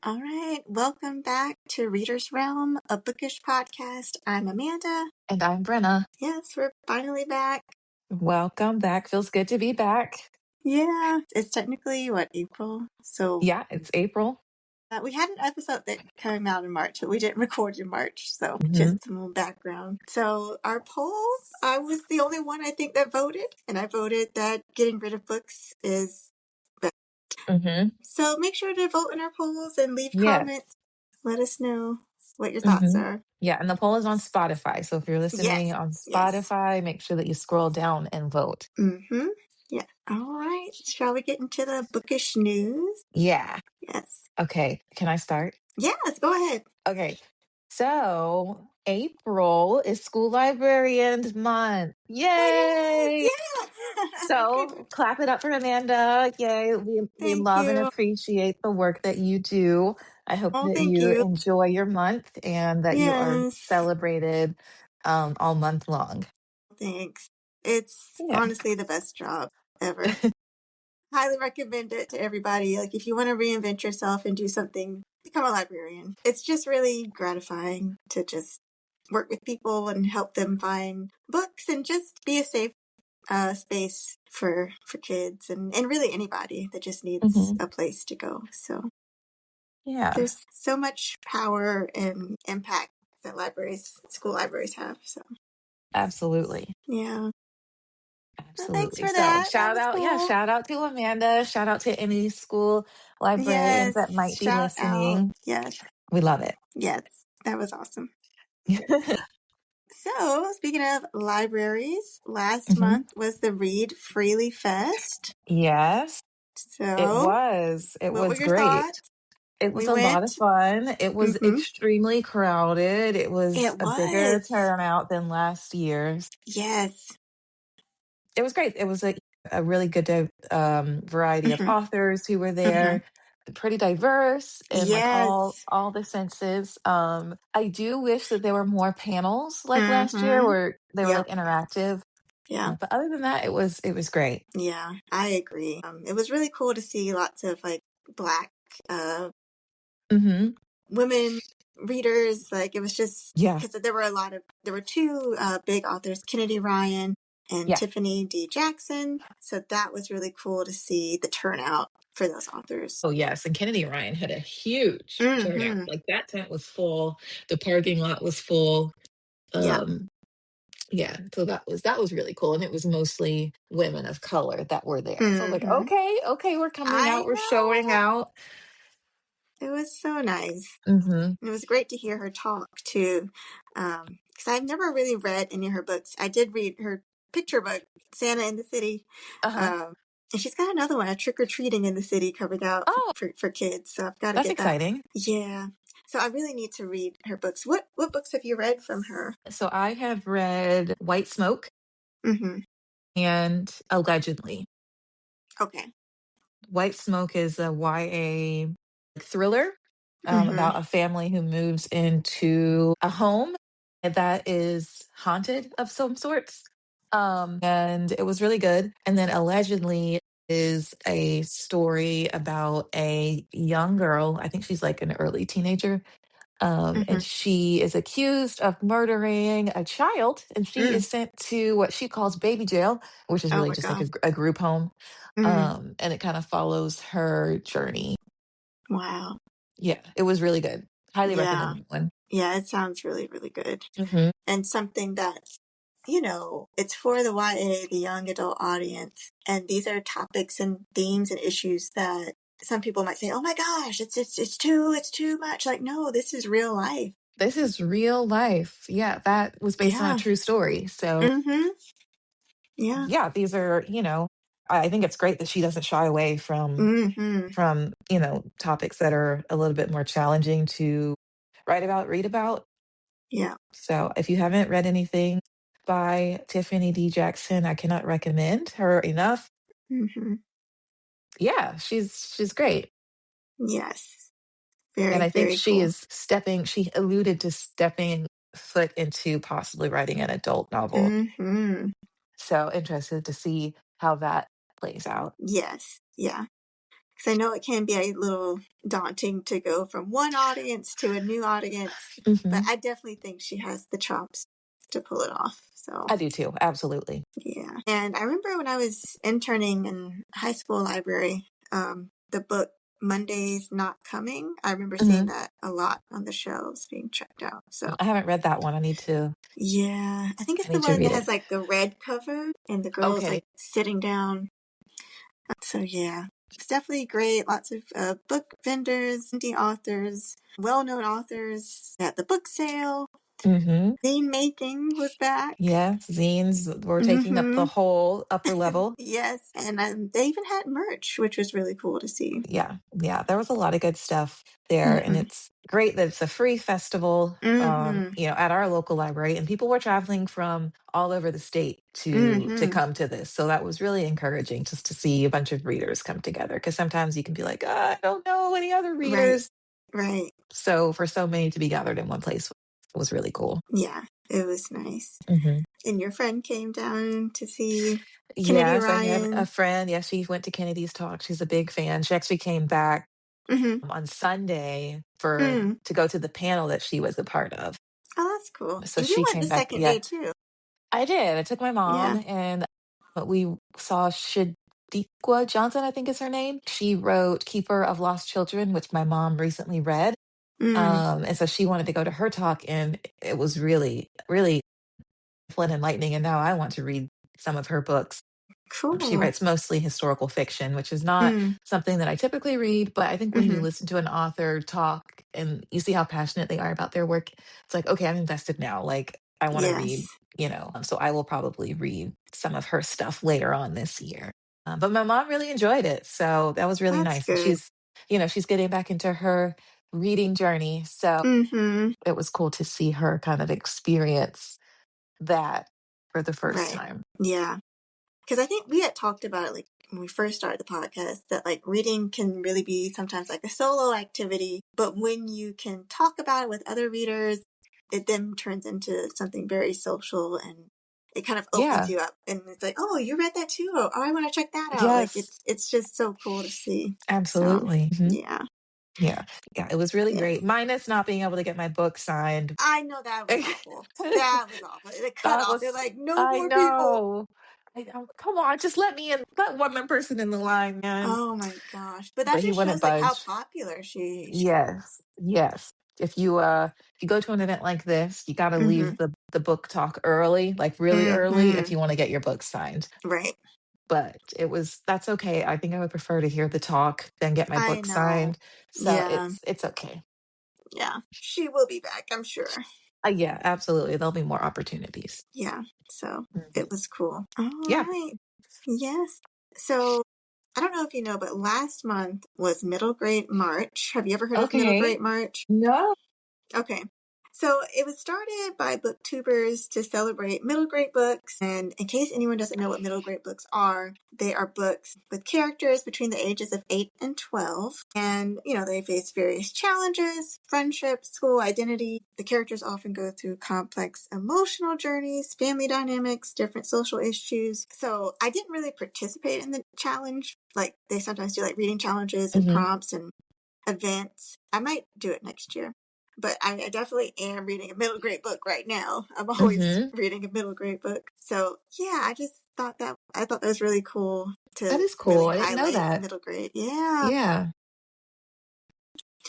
All right, welcome back to Reader's Realm, a bookish podcast. I'm Amanda. And I'm Brenna. Yes, we're finally back. Welcome back. Feels good to be back. Yeah, it's technically, April? So Yeah, it's April. we had an episode that came out in March, but we didn't record in March. So Mm-hmm. just some little background. So our poll, I was the only one I think that voted, and I voted that getting rid of books is best. Mm-hmm. So make sure to vote in our polls and leave Yeah. comments. Let us know what your thoughts are. Yeah, and the poll is on Spotify. So if you're listening Yes, on yes. Spotify, make sure that you scroll down and vote. Mm-hmm. Yeah. All right. Shall we get into the bookish news? Yeah. Yes. Okay. Can I start? Yes, go ahead. Okay. So April is School Librarians Month. Yay! Yeah. So clap it up for Amanda. Yay. We Thank love and you. appreciate the work that you do. I hope Oh, that thank you you. enjoy your month and that you are Yes. celebrated all month long. Thanks. It's Yeah. honestly the best job ever. Highly recommend it to everybody. Like, if you want to reinvent yourself and do something, become a librarian. It's just really gratifying to just work with people and help them find books and just be a safe space for kids and really anybody that just needs a place to go. So Yeah. there's so much power and impact that school libraries have. So Absolutely. yeah. Well, thanks Absolutely. for So that. That shout was out, yeah, cool. shout out to Amanda. Shout out to any school librarians Yes. that might be Shout out. listening. Yes. We love it. Yes. That was awesome. So, speaking of libraries, last month was the Read Freely Fest. Yes, it So, was. It what were was your great. thoughts? It was We a lot of went. fun. It was Mm-hmm. extremely crowded. It was It a bigger was. turnout than last year's. Yes. It was great. It was a really good variety of Mm-hmm. authors who were Mm-hmm. there, pretty diverse in like Yes. all the senses. I do wish that there were more panels like last year Mm-hmm. where they were Yep. like interactive. Yeah. But other than that, it was great. Yeah. I agree. It was really cool to see lots of like Black Mm-hmm. women readers. Like, it was just Yeah. because there were two big authors, Kennedy Ryan and Yeah. Tiffany D. Jackson. So that was really cool to see the turnout for those authors. Oh yes, and Kennedy Ryan had a huge turnout. Mm-hmm. Like that tent was full. The parking lot was full. Yeah. Yeah, so that was really cool, and it was mostly women of color that were there. So I was like, Mm-hmm. okay, we're coming I out, we're showing know. out. It was so nice. Mm-hmm. It was great to hear her talk too, because I've never really read any of her books. I did read her picture book, Santa in the City, Uh-huh. and she's got another one, a Trick or Treating in the City, coming out Oh, for kids. So I've got to that's get that. exciting. Yeah. So I really need to read her books. What books have you read from her? So I have read White Smoke Mm-hmm. and Allegedly. Okay. White Smoke is a YA thriller Mm-hmm. about a family who moves into a home that is haunted of some sorts. And it was really good. And then Allegedly is a story about a young girl. I think she's like an early teenager. Mm-hmm. And she is accused of murdering a child, and she Mm. is sent to what she calls baby jail, which is Oh really my just like gosh. a group home. Mm. And it kind of follows her journey. Wow. Yeah, it was really good. Highly Yeah. recommend that one. Yeah, it sounds really, really good. Hmm. And something that's, it's for the YA, the young adult audience. And these are topics and themes and issues that some people might say, oh my gosh, it's too much. Like, no, this is real life. This is real life. Yeah, that was based on a Yeah. true story. So, Mm-hmm. Yeah. yeah, these are, I think it's great that she doesn't shy away Mm-hmm. from, topics that are a little bit more challenging to write about, read about. Yeah. So, if you haven't read anything by Tiffany D. Jackson, I cannot recommend her enough. Mm-hmm. Yeah, she's great. Yes. And Very, I think very cool. she alluded to stepping foot into possibly writing an adult novel. Mm-hmm. So interested to see how that plays out. Yes. Yeah. Because I know it can be a little daunting to go from one audience to a new audience, but Hmm. I definitely think she has the chops to pull it off. So, I do too, absolutely. yeah. And I remember when I was interning in high school library, the book Monday's Not Coming, I remember seeing Hmm. that a lot on the shelves being checked out. So, I haven't read that one. yeah, I think it's I the need to one read that has it. like the red cover and the girl's Okay. like sitting down. So yeah, it's definitely great. Lots of book vendors, indie authors, well-known authors at the book sale. Hmm. Zine making was back. Yeah, zines were taking up the Mm-hmm. whole upper level. Yes, and they even had merch, which was really cool to see. Yeah, yeah, there was a lot of good stuff there, and Mm-hmm. it's great that it's a free festival, Mm-hmm. at our local library, and people were traveling from all over the state to Mm-hmm. come to this. So that was really encouraging just to see a bunch of readers come together. Because sometimes you can be like, I don't know any other Right. readers. Right. So for so many to be gathered in one place was really cool. Yeah, it was nice. Hmm. And your friend came down to see Kennedy Yes, I have a Ryan. friend. Yeah, she went to Kennedy's talk. She's a big fan. She actually came back Mm-hmm. on Sunday for Mm. to go to the panel that she was a part of. Oh, that's cool. So And you she went the came back. second Yeah, day too. I did. I took my mom, Yeah. and we saw Shadiqua Johnson, I think is her name. She wrote Keeper of Lost Children, which my mom recently read. Mm. And so she wanted to go to her talk, and it was really, really fun and enlightening. And now I want to read some of her books. She Cool. writes mostly historical fiction, which is not Mm. something that I typically read. But I think when you Mm-hmm. listen to an author talk and you see how passionate they are about their work, it's like, okay, I'm invested now. Like, I want to read, Yes. so I will probably read some of her stuff later on this year. But my mom really enjoyed it. So that was really That's nice. And good. she's getting back into her reading journey. So Mm-hmm. it was cool to see her kind of experience that for the first Right. time. Yeah. Because I think we had talked about it like when we first started the podcast that like reading can really be sometimes like a solo activity, but when you can talk about it with other readers, it then turns into something very social and it kind of opens Yeah. you up and it's like, oh, you read that too. Oh, I want to check that out. Like Yes. it's just so cool to see. So Absolutely. Mhm. yeah. Yeah. Yeah, it was really Yeah. great. Minus not being able to get my book signed. I know that was awful. That was awful. They cut That off. They're was like, no I more people. know. Come on, just let me in. Let one more person in the line, man. Oh my gosh. But that But he just wouldn't shows like how budge. popular she Yes. Yes. If you go to an event like this, you got to mm-hmm. leave the book talk early, like really early if Mm-hmm. you want to get your book signed. Right. But that's okay. I think I would prefer to hear the talk than get my I book know. signed. So Yeah. it's okay. Yeah. She will be back, I'm sure. Yeah, absolutely. There'll be more opportunities. Yeah. So Mhm. it was cool. All Yeah. right. Yes. So I don't know if you know, but last month was Middle Grade March. Have you ever heard of Middle Okay. Grade March? No. Okay. So it was started by booktubers to celebrate middle grade books. And in case anyone doesn't know what middle grade books are, they are books with characters between the ages of 8 and 12. And, they face various challenges, friendship, school, identity. The characters often go through complex emotional journeys, family dynamics, different social issues. So I didn't really participate in the challenge. Like they sometimes do like reading challenges and Hmm. prompts and events. I might do it next year. But I definitely am reading a middle grade book right now. I'm always Hmm. reading a middle grade book. So yeah, I thought that was really cool That to is really cool. I didn't know highlight that. middle grade. Yeah. Yeah.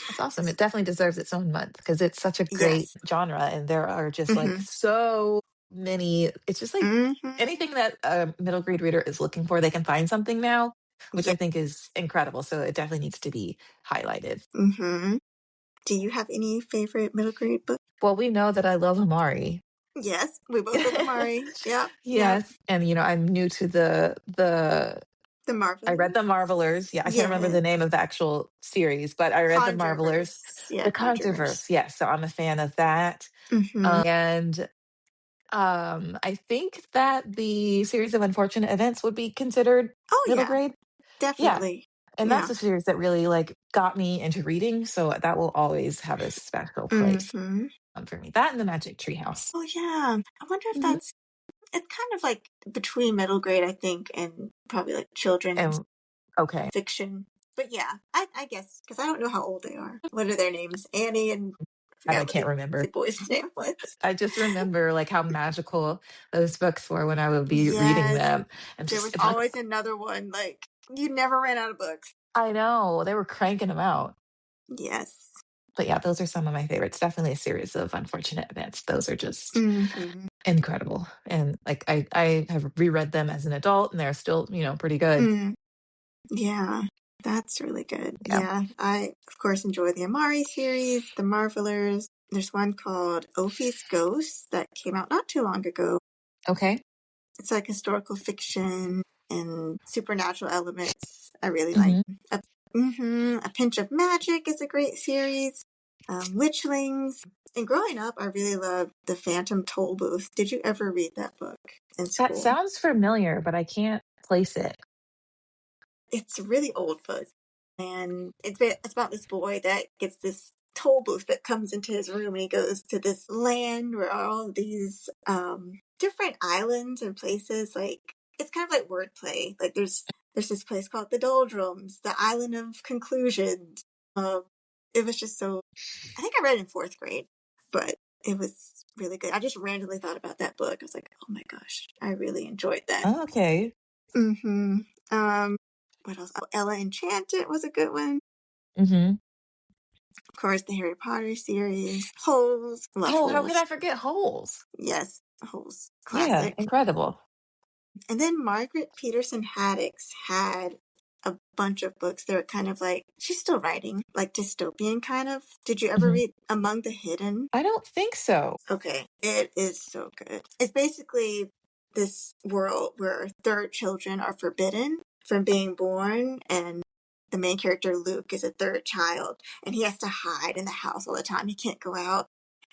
That's awesome. It definitely deserves its own month because it's such a great Yes. genre and there are just like Mm-hmm. so many. It's just like Mm-hmm. anything that a middle grade reader is looking for, they can find something now, which Yeah. I think is incredible. So it definitely needs to be highlighted. Mm-hmm. Do you have any favorite middle grade book? Well, we know that I love Amari. Yes, we both love Amari. Yep. Yep. Yes. And I'm new to the The I read Marvelous. The Marvelers. Yeah, I can't remember Yes. the name of the actual series, but I read The Marvelers. Controverse. Yeah, The Controverse. Controverse. Yes, so I'm a fan of that. Mm-hmm. And I think that the series of unfortunate events would be considered Oh middle yeah, grade. Yeah. definitely. And that's Yeah. a series that really like got me into reading. So that will always have a special place Mm-hmm. for me. That and the Magic Tree House. Oh yeah. I wonder if Hmm. it's kind of like between middle grade, I think, and probably like children's And okay. fiction. But yeah, I guess because I don't know how old they are. What are their names? Annie and I I forgot what can't the remember. boy's name was. I just remember like how magical those books were when I would be reading Yes, them. And there just was it's like, always another one. Like you never ran out of books. I know they were cranking them out. Yes. But yeah, those are some of my favorites. Definitely a series of unfortunate events. Those are just Mm-hmm. incredible. And like I have reread them as an adult and they're still, pretty good. Mm, yeah, that's really good. Yeah. Yeah, I of course enjoy the Amari series, the Marvelers. There's one called Ophi's Ghosts that came out not too long ago. Okay. It's like historical fiction and supernatural elements. I really like. Hmm. A, a Pinch of Magic is a great series. Witchlings. And growing up, I really loved The Phantom Toll Booth. Did you ever read that book in That school? sounds familiar, but I can't place it. It's a really old book, and it's about this boy that gets this toll booth that comes into his room, and he goes to this land where all of these different islands and places, like it's kind of like wordplay. Like there's this place called the Doldrums, the Island of Conclusions. It was just so. I think I read it in fourth grade, but it was really good. I just randomly thought about that book. I was like, oh my gosh, I really enjoyed that. Oh, okay. Mm-hmm. What else? Oh, Ella Enchanted was a good one. Hmm. Of course, the Harry Potter series. Holes. Love Oh, how could Holes. I forget Holes? Yes, Holes. Yeah, Classic. incredible. And then Margaret Peterson Haddix had a bunch of books that were kind of like, she's still writing, like dystopian kind of. Did you ever Hmm. read Among the Hidden? I don't think so. Okay, it is so good. It's basically this world where third children are forbidden from being born, and the main character Luke is a third child, and he has to hide in the house all the time. He can't go out.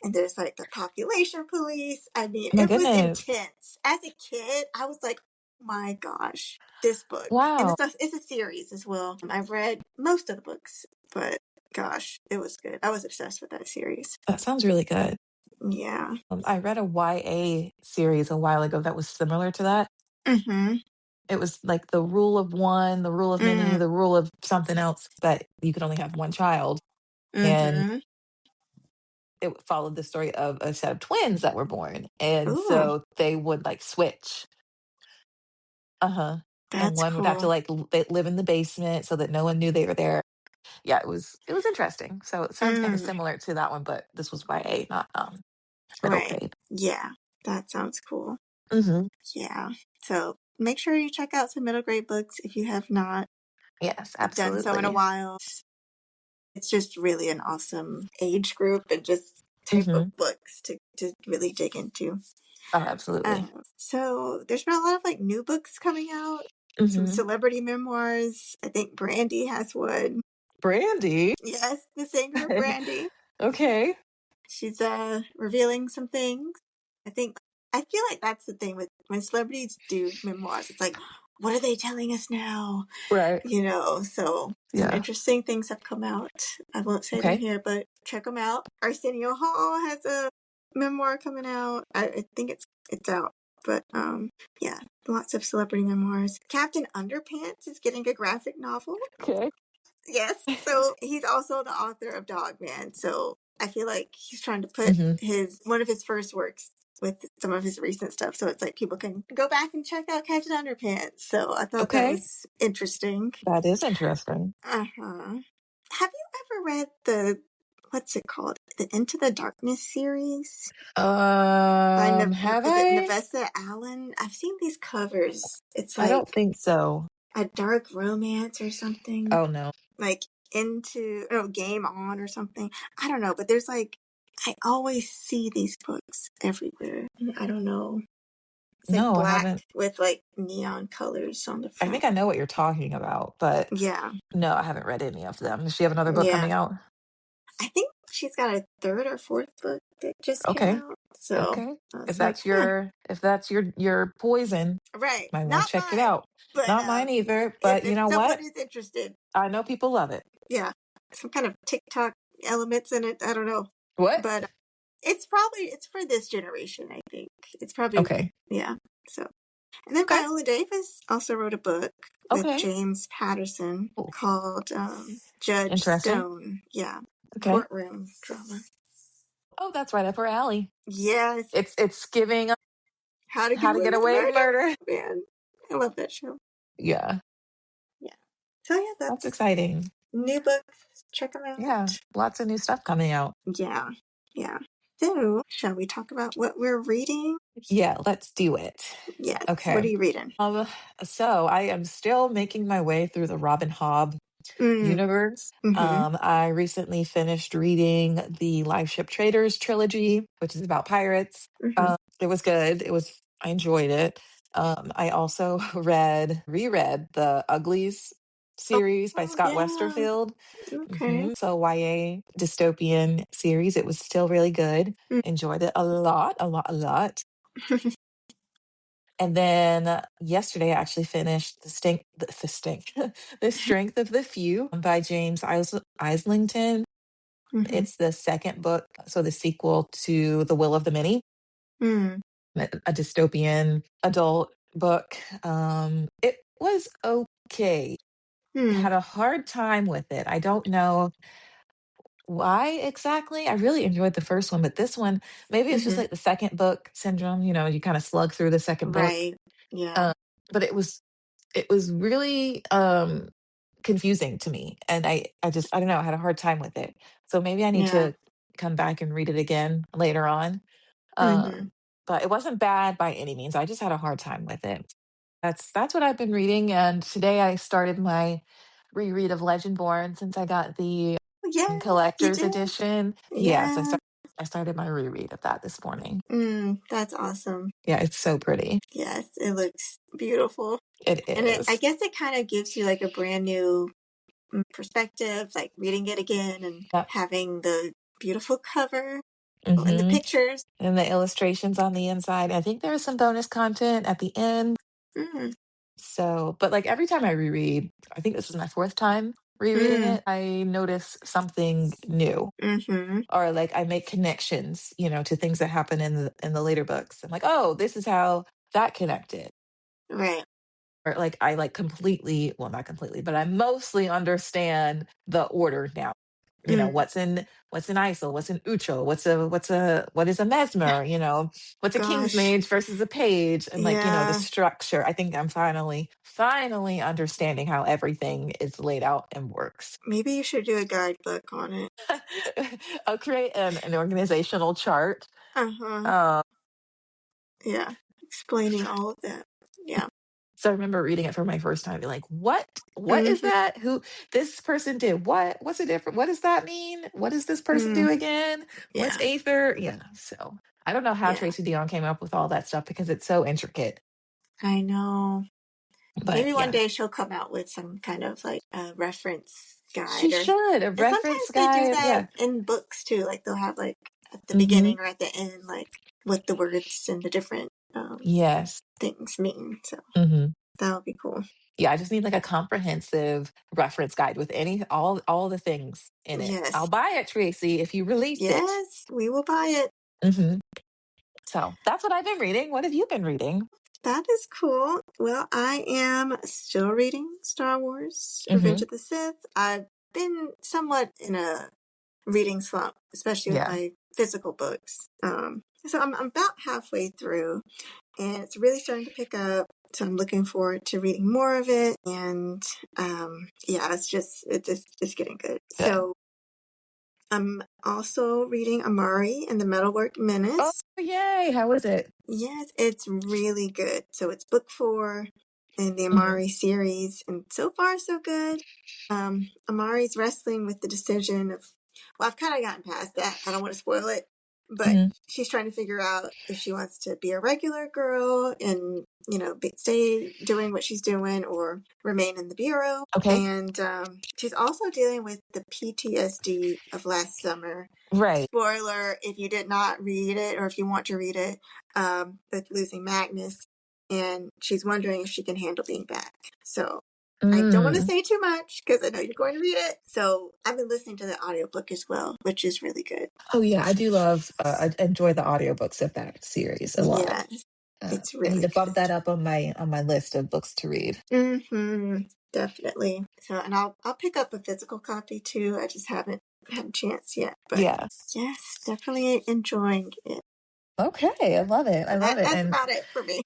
And there's like the population police. I mean, Oh my it was goodness. intense. As a kid, I was like, oh my gosh, this book. And Wow. it's a series as well. I've read most of the books, but gosh, it was good. I was obsessed with that series. That sounds really good. Yeah. I read a YA series a while ago that was similar to that. Mm-hmm. It was like the rule of one, the rule of many, Mm, the rule of something else, but you could only have one child. And mm-hmm. it followed the story of a set of twins that were born. And Ooh, so they would like switch. Uh-huh. And that's one would have to cool. like live in the basement so that no one knew they were there. Yeah, it was interesting. So it sounds kind of Mm, similar to that one, but this was YA, not middle right. grade. Yeah, that sounds cool. Hmm. Yeah. So make sure you check out some middle grade books if you have not Yes, done so in a absolutely. while. It's just really an awesome age group and just type of Hmm. books to really dig into. Oh, absolutely. So there's been a lot of like new books coming out, some Hmm. celebrity memoirs. I think Brandy has one. Brandy. Yes, the singer Brandy. Okay. She's revealing some things. I think I feel like that's the thing with when celebrities do memoirs. It's like, what are they telling us now? Right. So some Yeah. interesting things have come out. I won't say them Okay. here, but check them out. Arsenio Hall has a memoir coming out. I think it's out. But yeah, lots of celebrity memoirs. Captain Underpants is getting a graphic novel. Okay. Yes. So he's also the author of Dog Man. So I feel like he's trying to put Hmm. his one of his first works with some of his recent stuff. So it's like people can go back and check out Captain Underpants. So I thought that Okay. was interesting. That is interesting. Uh-huh. Have you ever read the what's it called? The Into the Darkness series? By Have is it I? Nevessa Allen? I've seen these covers. It's I don't like think so. a dark romance or something. Oh no. Like Game On or something. I don't know, but there's like I always see these books everywhere. I don't know. It's like No, I black haven't. with like neon colors on the I front. think I know what you're talking about, but Yeah. no, I haven't read any of them. Does she have another book Yeah. coming out? I think she's got a third or fourth book that just came Okay. out. So Okay. I If was like, that's your poison, right, might want not to check it mine, out. but Not mine either, but you if know someone what? is interested, I know people love it. yeah, some kind of TikTok elements in it. I don't know, What? but it's for this generation. I think it's probably Okay. yeah. So and then Okay. Viola Davis also wrote a book with Okay. James Patterson Cool. called Judge Interesting. Stone. Yeah, Okay. courtroom drama. Oh, that's right up our alley. Yes, It's giving How to Get How to Away Get with Away with Murder. Murder. Man, I love that show. Yeah, Yeah. So yeah, that's that's exciting. new books. Check them Yeah, out. lots of new stuff coming out. Yeah, yeah. So, shall we talk about what we're reading? Yeah, let's do it. Yes. What are Okay. you reading? Um, so I am still making my way through the Robin Hobb Mm. universe. Mm-hmm. I recently finished reading the Live Ship Traders trilogy, which is about pirates. Mm-hmm. It was good. I enjoyed it. I also reread the Uglies series by Oh Scott yeah. Westerfield. Okay. So YA dystopian series. It was still really good. Mm. Enjoyed it a lot, a lot, a lot. And then yesterday, I actually finished the Strength of the Few by James Islington. Mm-hmm. It's the second book, so the sequel to The Will of the Many, Mm. a dystopian adult book. It was okay. Mm. Had a hard time with it. I don't know why exactly. I really enjoyed the first one, but this one, maybe it's just Mm-hmm. like the second book syndrome. You kind of slug through the second book. Right. Yeah. Uh, but it was really confusing to me, and I don't know, I had a hard time with it, so maybe I need Yeah. to come back and read it again later on. Mm-hmm. um but it wasn't bad by any means. I just had a hard time with it. That's what I've been reading, and today I started my reread of Legendborn since I got the Yes, you collector's did. edition. Yes, Yeah. I started my reread of that this morning. That's awesome. Yeah, it's so pretty. Yes, it looks beautiful. It And I is. guess it kind of gives you like a brand new perspective, like reading it again and Yep. having the beautiful cover and the Hmm. pictures. And the illustrations on the inside. I think there's some bonus content at the end. Mm, So, but like every time I reread, I think this is my fourth time rereading mm, it, I notice something new. mm-hmm. Or like I make connections, to things that happen in the later books. I'm like, oh, this is how that connected. Right. Or like I like completely, well, not completely, but I mostly understand the order now. Mm, What's in ISIL, what's in Ucho, what is a mesmer, what's a king's gosh. mage versus a page, and like, the Yeah. structure. I think I'm finally understanding how everything is laid out and works. Maybe you should do a guidebook on it. I'll create an organizational chart. Uh-huh. Um, Yeah. Explaining all of that. Yeah. So I remember reading it for my first time, being like, "What? What is Mm-hmm. that? Who this person did? What? What's the different? What does that mean? What does this person Mm, do again? What's yeah. Aether?" Yeah. So I don't know how Yeah. Tracy Dion came up with all that stuff because it's so intricate. I know. But Maybe one yeah, day she'll come out with some kind of like a reference she guide or should a and reference sometimes they do guide. that Yeah. in books too. Like they'll have like at the Mm-hmm. beginning or at the end, like what the words and the different Yes. things mean. So Mm-hmm. that would be cool. Yeah. I just need like a comprehensive reference guide with all the things in it. I'll Yes. buy it, Tracy, if you release it. Yes, we will buy it. Mm-hmm. So that's what I've been reading. What have you been reading? That is cool. Well, I am still reading Star Wars Revenge Mm-hmm. of the Sith. I've been somewhat in a reading slump, especially with Yeah. my physical books. So I'm about halfway through and it's really starting to pick up. So I'm looking forward to reading more of it. And yeah, it's getting good. Good. So I'm also reading Amari and the Metalwork Oh, Menace. yay. How was it? Yes, it's really good. So it's book 4 in the Mhm. Amari series, and so far so good. Amari's wrestling with the decision of, well, I've kind of gotten past that. I don't want to spoil it. but Mhm. she's trying to figure out if she wants to be a regular girl and, stay doing what she's doing or remain in the bureau. Okay. And she's also dealing with the PTSD of last summer. Right. Spoiler if you did not read it or if you want to read it, with losing Magnus. And she's wondering if she can handle being back. So I don't want to Mm. say too much because I know you're going to read it. So I've been listening to the audiobook as well, which is really good. Oh yeah, I do love. I enjoy the audiobooks of that series a lot. Yeah, it's I need really to bump good. that up on my list of books to read. Mm-hmm. Definitely. So, and I'll pick up a physical copy too. I just haven't had a chance yet, but Yeah. yes, definitely enjoying it. Okay, I love it. I So love it. that's And about it for me.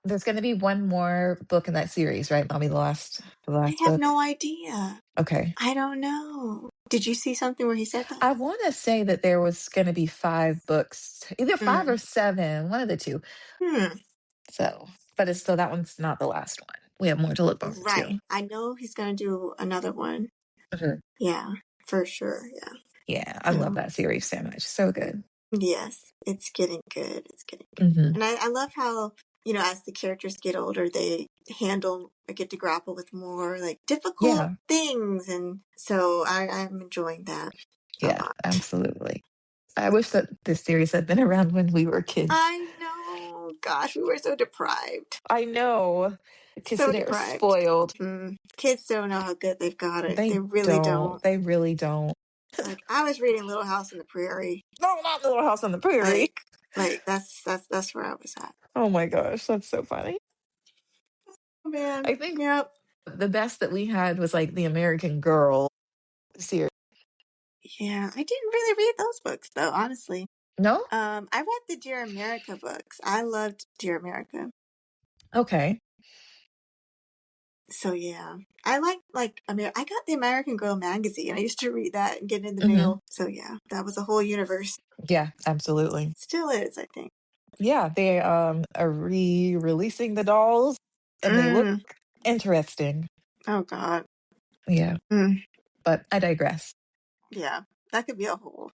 there's going to be one more book in that series, right, Mommy? The I last have book. no idea. Okay. I don't know. Did you see something where he said that? I want to say that there was going to be 5 books, either 5 or 7, one of the two. Hmm. So, but it's still that one's not the last one. We have more to look forward Right. to. I know he's going to do another one. Mhm. Yeah, for sure. Yeah. Yeah, I love So, that series so much. So good. yes, it's getting good. It's getting good. Hmm. And I love how, as the characters get older, they handle or get to grapple with more like difficult Yeah, things. And so I'm enjoying that a yeah, lot. absolutely. I wish that this series had been around when we were kids. I know. Gosh, we were so deprived. I know. Kids So today are deprived. spoiled. Kids don't know how good they've got it. They They really don't. don't. They really don't. Like I was reading Little House on the Prairie. No, not Little House on the Prairie. Like that's where I was at. Oh my gosh, that's so funny. Oh man. I think Yep. the best that we had was like the American Girl series. Yeah, I didn't really read those books though, honestly. No? I read the Dear America books. I loved Dear America. Okay. So yeah, I I got the American Girl magazine. I used to read that and get it in the Hmm. mail. So yeah, that was a whole universe. Yeah, absolutely. Still is, I think. Yeah, they are re-releasing the dolls and they look Mm. interesting. Oh God. Yeah, Mm. but I digress. Yeah, that could be a whole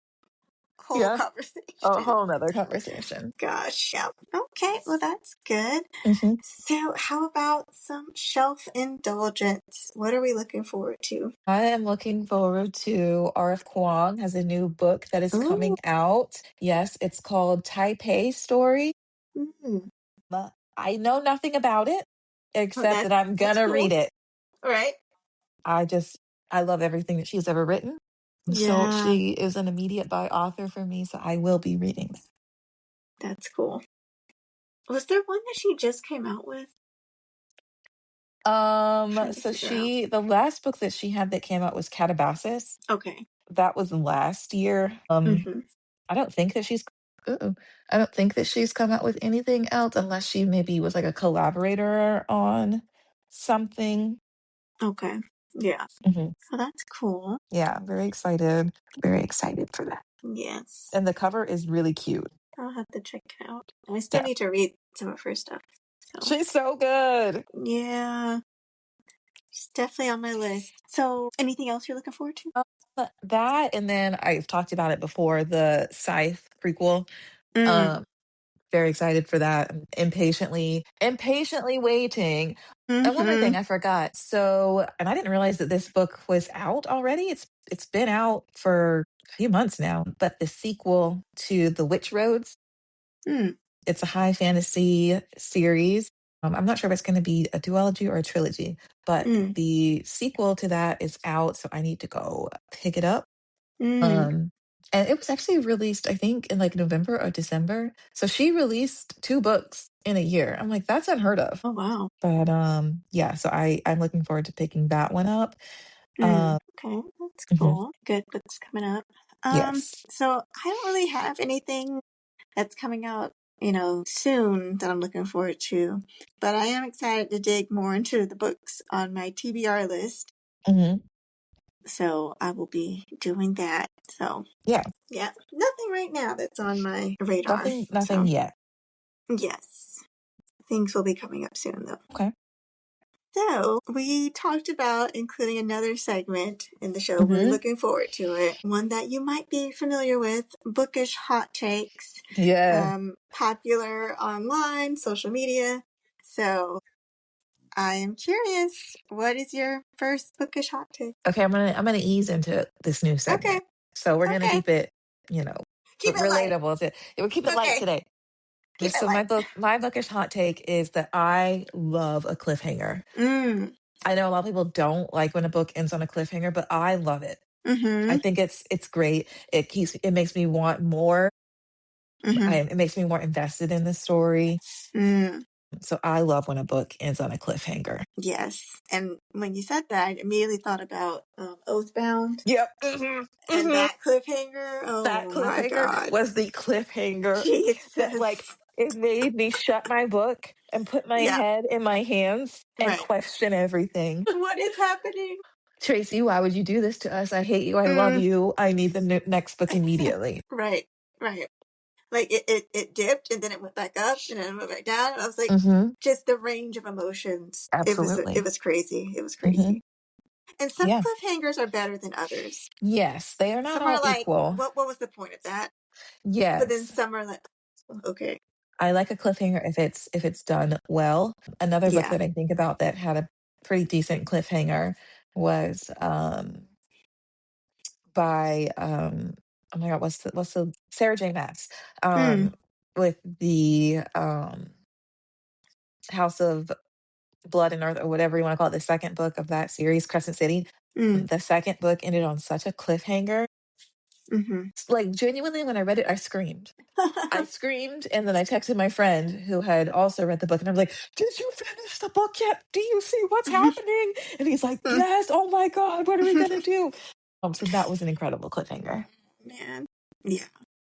Yeah, a conversation. whole nother conversation. Gosh. Yeah. Okay. Well, that's good. Hmm. So, how about some shelf indulgence? What are we looking forward to? I am looking forward to R.F. Kuang has a new book that is Ooh. coming out. Yes, it's called Taipei Story. Mm. I know nothing about it Oh, except that I'm that's gonna cool. read it. All right. I love everything that she's ever written. So Yeah, she is an immediate buy author for me, so I will be reading that. that's cool. Was there one that she just came out with? Trying to So figure out. the last book that she had that came out was Catabasis. Okay. That was last year. Mm-hmm. I don't think that uh I don't think that she's come out with anything else unless she maybe was like a collaborator on something. Okay. Yeah. Hmm. Oh, that's cool. Yeah, very excited. Very excited for that. Yes. And the cover is really cute. I'll have to check it out. I still Yeah. need to read some of her stuff. So, She's so good. yeah, it's definitely on my list. So, anything else you're looking forward to? Um, that and then I've talked about it before, the Scythe prequel. Mm. Um, very excited for that. I'm impatiently waiting. And one more Mm-hmm. thing I forgot. So, and I didn't realize that this book was out already. It's been out for a few months now, but the sequel to The Witch Roads, Mm. it's a high fantasy series. I'm not sure if it's going to be a duology or a trilogy, but Mm. the sequel to that is out, so I need to go pick it up. Mm. Um, and it was actually released, I think, in like November or December. So she released 2 books in a year. I'm like, that's unheard of. Oh, wow. But yeah, so I'm looking forward to picking that one up. Mm. Okay, that's Mhm. cool. Good books coming up. Yes. So I don't really have anything that's coming out, soon that I'm looking forward to, but I am excited to dig more into the books on my TBR list. Hmm. So I will be doing that. So Yeah. yeah, nothing right now that's on my radar. Nothing So yet. yes, things will be coming up soon though. Okay. So we talked about including another segment in the show. We're Hmm. looking forward to it. One that you might be familiar with, bookish hot takes, Yeah. popular online, social media. So I am curious, what is your first bookish hot take? Okay, I'm gonna ease into this new Okay, segment. So we're gonna okay. keep it, you know, Keep it light. relatable. We'll keep it light Okay, today. keep it So light. my bookish hot take is that I love a cliffhanger. Mm, I know a lot of people don't like when a book ends on a cliffhanger, but I love it. I mm-hmm, think it's great. It makes me want more. mm-hmm, It makes me more invested in the story. mm. So I love when a book ends on a cliffhanger. Yes. And when you said that, I immediately thought about Oathbound Yep. and Hmm. that cliffhanger. That Oh my cliffhanger God. was the cliffhanger that, Jesus. like, it made me shut my book and put my Yeah, head in my hands and right. question everything. What is happening? Tracy, why would you do this to us? I hate you. I love Mm. you. I need the next book immediately. Right, right. Like it dipped and then it went back up and then it went back down. And I was like, Hmm. just the range of emotions. It Absolutely. was crazy. It was Hmm. crazy. And some Yeah. cliffhangers are better than others. Yes, they are not Some all are like, equal. what was the point of that? But then Yes. some are like, okay, I like a cliffhanger if it's done well. Another book yeah. that I think about that had a pretty decent cliffhanger was by oh my god, what's the Sarah J. Maas, Mm, um with the House of Blood and Earth, or whatever you want to call it, the second book of that series, Crescent City. mm, The second book ended on such a cliffhanger. mm-hmm. Like, genuinely, when I read it, I screamed. I screamed, and then I texted my friend who had also read the book, and I'm like, "Did you finish the book yet? Do you see what's happening?" And he's like, "Yes. Oh my god, what are we gonna do?" So that was an incredible cliffhanger. Man, yeah,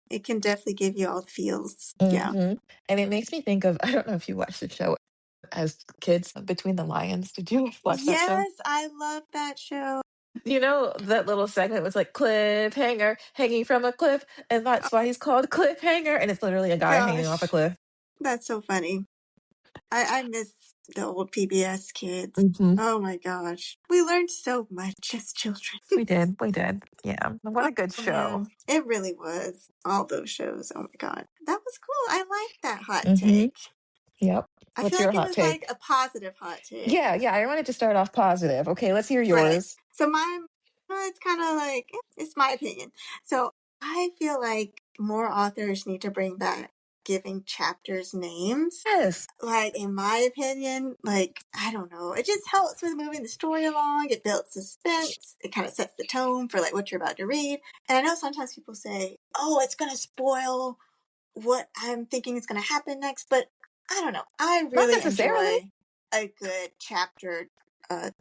it can definitely give you all the feels. Yeah. Hmm. And it makes me think of, I don't know if you watched the show as kids, Between the Lions. Did you watch that show? Yes, I love that show. You know, that little segment was like, cliffhanger, hanging from a cliff, and Oh that's why he's called Cliffhanger. And it's literally a guy hanging off a gosh, cliff. that's so funny. I miss the old PBS kids. Hmm. Oh my gosh, we learned so much as children. We did. We did. Yeah. What a good Oh show. man, it really was. All those shows. Oh my god, that was cool. I like that hot Hmm. take. Yep. I feel What's your like it hot was like take? a positive hot take. Yeah. Yeah. I wanted to start off positive. Okay. Let's hear Right. yours. So mine, it's kind of like, it's my opinion. So I feel like more authors need to bring back giving chapters names. Yes. Like, in my opinion, like, I don't know, it just helps with moving the story along. It builds suspense. It kind of sets the tone for like what you're about to read. And I know sometimes people say, oh, it's going to spoil what I'm thinking is going to happen next. But I don't know. I Not really necessarily. enjoy a good chapter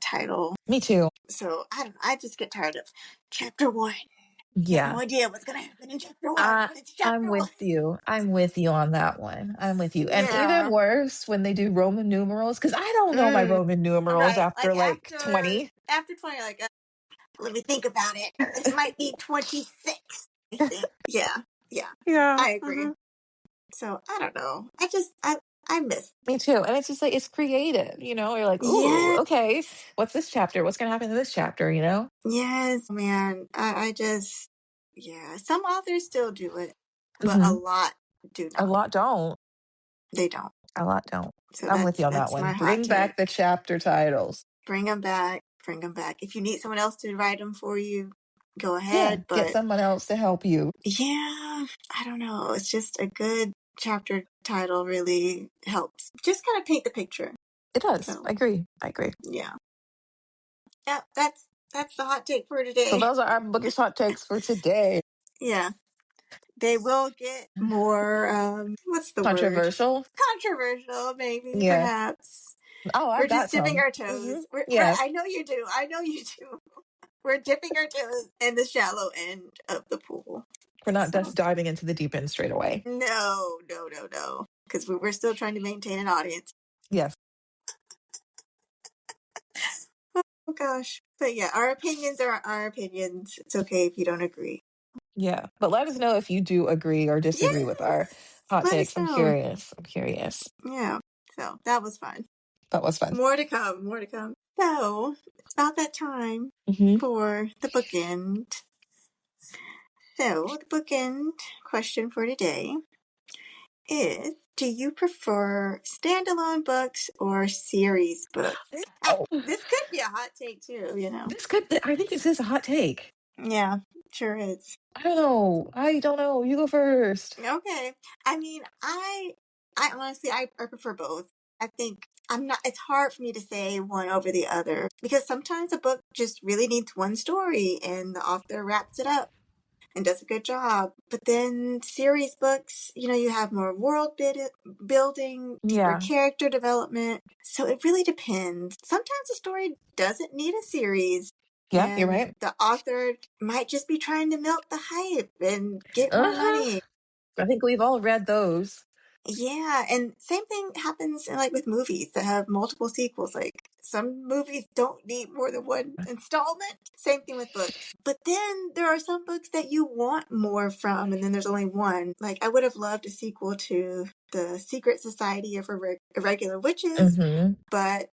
title. Me too. So I don't know. I just get tired of chapter one. You have Yeah. no idea what's gonna happen in chapter one, I but it's I'm chapter one. with you. I'm with you on that one. I'm with you. And even Yeah. worse when they do Roman numerals, because I don't know my Mm, Roman numerals right. after Like like 20. after 20, like let me think about it. This might be 26. I think. Yeah. Yeah. Yeah. I agree. Hmm. So I don't know. I miss. Me too. And it's just like, it's creative, You're like, ooh, Yes. okay, what's this chapter? What's gonna happen in this chapter? Yes, man. I just yeah. Some authors still do it, but a Hmm. lot do A not. lot don't. They don't. A lot don't. So I'm with you on that that's my one. hot Bring back take. the chapter titles. Bring them back. Bring them back. If you need someone else to write them for you, go Yeah, ahead. get But someone else to help you. yeah, I don't know. It's just a good chapter title really helps. Just kind of paint the picture. It does. So I agree. I agree. yeah, yeah. That's the hot take for So today. those are our bookish hot takes for today. Yeah, they will get more. What's the word? Controversial. Controversial, maybe, Yeah. perhaps. Oh, I We're got just dipping some. our Hmm. toes. Yeah. I know you do. I know you do. We're dipping our toes in the shallow end of the pool. We're not So just diving into the deep end straight away. no, no, no, no. Because we're still trying to maintain an audience. Yes. Oh gosh. But yeah, our opinions are our opinions. It's okay if you don't agree. Yeah. But let us know if you do agree or disagree with our Yes. hot Let us takes. I'm know. curious. I'm curious. Yeah. So that was fun. That was fun. More to come, more to come. So, it's about that time Hmm. for the bookend. So, the bookend question for today is, do you prefer standalone books or series books? Oh, This could be a hot take too, you know. I think this is a hot take. Yeah, sure is. I don't know. I don't know. You go first. Okay. I mean, I honestly, I prefer both. I think I'm not, it's hard for me to say one over the other because sometimes a book just really needs one story and the author wraps it up and does a good job. But then series books, you know, you have more building, deeper Yeah. character development. So it really depends. Sometimes a story doesn't need a series, Yeah, you're and right. the author might just be trying to milk the hype and get more Uh-huh. money. I think we've all read those. Yeah, and same thing happens like with movies that have multiple sequels. Like some movies don't need more than one installment. Same thing with books. But then there are some books that you want more from, and then there's only one. Like I would have loved a sequel to The Secret Society of Irregular Witches, Hmm. but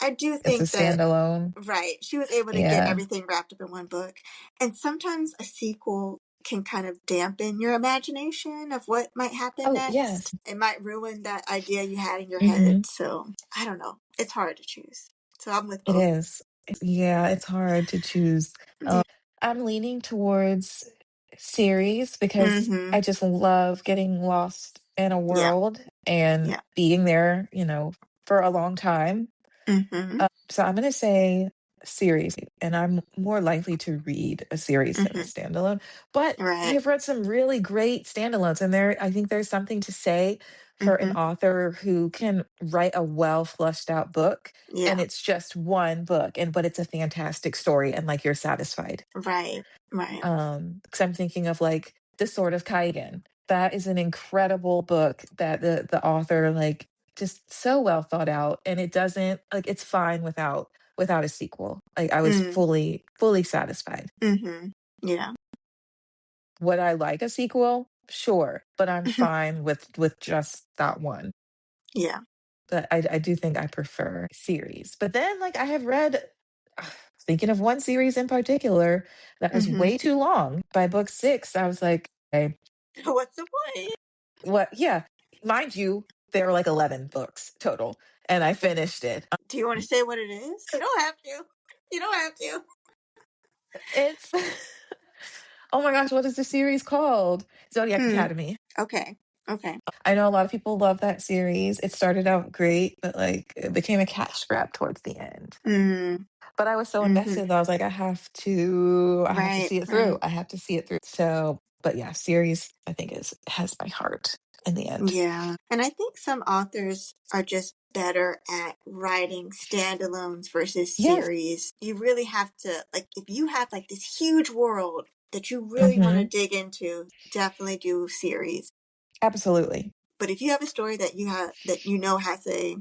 I do It's a think that standalone. right, she was able to get Yeah. everything wrapped up in one book. And sometimes a sequel can kind of dampen your imagination of what might happen Oh, next. yes. It might ruin that idea you had in your head. Hmm. So I don't know. It's hard to choose. So I'm with It both. is. Yeah, it's hard to choose. Yeah. I'm leaning towards series because Mm-hmm. I just love getting lost in a Yeah. world and Yeah. being there, for a long time. Mm-hmm. So I'm going to say series, and I'm more likely to read a series than a Mm-hmm. standalone. But I Right. have read some really great standalones, and I think there's something to say for an Mm-hmm. author who can write a well fleshed out book, and Yeah. it's just one book, but it's a fantastic story, and like you're satisfied. Right. Right. Because I'm thinking of like The Sword of Kaigen. That is an incredible book that the author like just so well thought out, and it doesn't like it's fine without a sequel. Like I was Mm. fully satisfied. Mm-hmm. Yeah. Would I like a sequel? Sure, but I'm fine with just that one. Yeah. But I do think I prefer series. But then like I have read thinking of one series in particular that was Mm-hmm. way too long. By book 6, I was like, okay, What's the point? what? Yeah, mind you, there were like 11 books total, and I finished it. Do you want to say what it is? You don't have to. You don't have to. It's oh my gosh, what is the series called? Zodiac Hmm. Academy. Okay. Okay. I know a lot of people love that series. It started out great, but like it became a cash grab towards the end. Mm. But I was so Mm-hmm. invested that I was like, I have to Right. see it through. Right. I have to see it through. So, but yeah, series I think has my heart in the end. Yeah. And I think some authors are just better at writing standalones versus Yes. series. You really have to, like, if you have like this huge world that you really want to Hmm. dig into, definitely do series. Absolutely. But if you have a story that you know has a,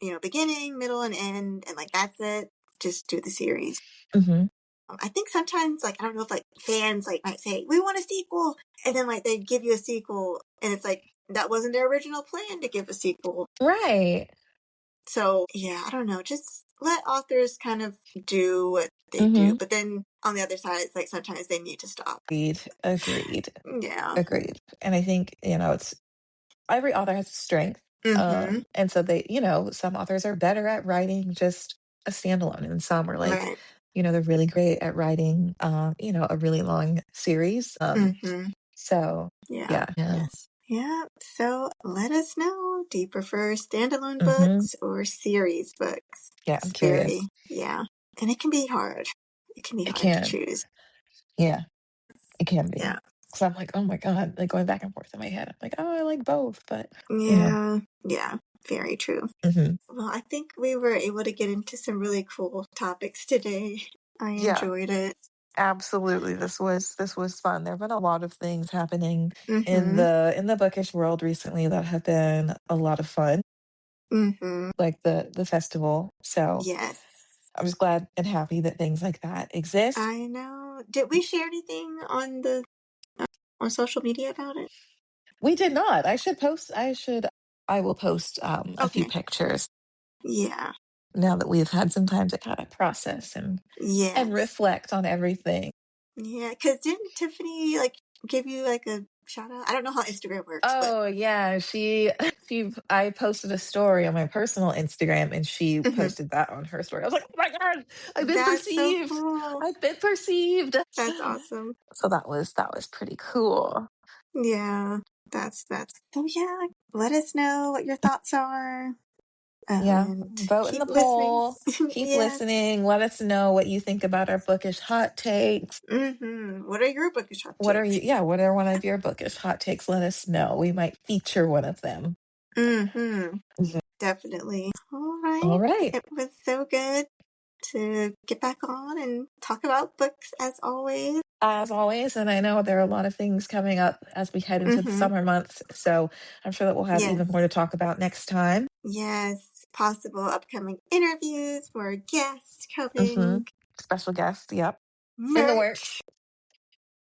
you know, beginning, middle, and end, and like that's it, just do the series. Hmm. I think sometimes, like, I don't know if like fans like might say we want a sequel, and then like they give you a sequel, and it's like that wasn't their original plan to give a sequel. Right. So yeah, I don't know. Just let authors kind of do what they do, Hmm. but then on the other side, it's like sometimes they need to stop. Agreed. Yeah. Agreed. And I think, it's every author has a strength. Mm-hmm. And so some authors are better at writing just a standalone, and some are like, Right. they're really great at writing, a really long series. Mm-hmm. So Yeah. yeah, yeah. Yes. Yeah. So let us know. Do you prefer standalone Hmm. books or series books? Yeah, I'm It's curious. very, yeah. And it can be hard. It can be It hard to can. choose. Yeah, it can Yeah. be. So I'm like, oh my God, like going back and forth in my head. I'm like, oh, I like both, but you know. Yeah. Yeah. Very true. Hmm. Well, I think we were able to get into some really cool topics today. I Yeah, enjoyed it. absolutely. This was fun. There have been a lot of things happening in Mm-hmm. the bookish world recently that have been a lot of fun, Mm-hmm. like the festival. So Yes. I was glad and happy that things like that exist. I know. Did we share anything on the on social media about it? We did not. I will post a few Okay. pictures. Yeah. now that we've had some time to kind of process and Yes. reflect on everything. Yeah. Because didn't Tiffany like give you like a shout out? I don't know how Instagram works, but Oh yeah, she I posted a story on my personal Instagram and she mhm. posted that on her story. I was like, "Oh my God, I've been That's so perceived. cool. I've been perceived." That's awesome. So that was pretty cool. Yeah. That's so yeah. Like, let us know what your thoughts are. Yeah, And vote in keep the listening. poll. Keep Yes. listening. Let us know what you think about our bookish hot takes. What are your bookish hot What are takes? you, yeah, what are one of your bookish hot takes? Let us know. We might feature one of them. Mm-hmm. Mhm. Definitely. All All right. right. It was so good to get back on and talk about books as always. As always, and I know there are a lot of things coming up as we head into the Mm-hmm. summer months, so I'm sure that we'll have Yes. even more to talk about next time. Yes. Possible upcoming interviews, more guests Hmm. coming, Special guest, yep, in the merch. works.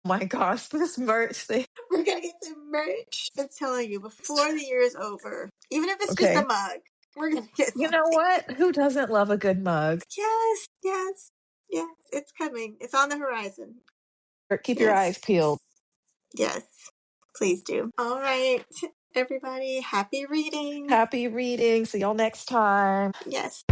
My gosh, this merch thing. We're gonna get some merch. I'm telling you, before the year is over. Even if it's just a Okay. mug, we're gonna get You know something. what? Who doesn't love a good mug? Yes, yes, yes. It's coming. It's on the horizon. Or keep your Yes, eyes peeled. yes. Please do. All right, everybody. Happy reading. Happy reading. See y'all next time. Yes.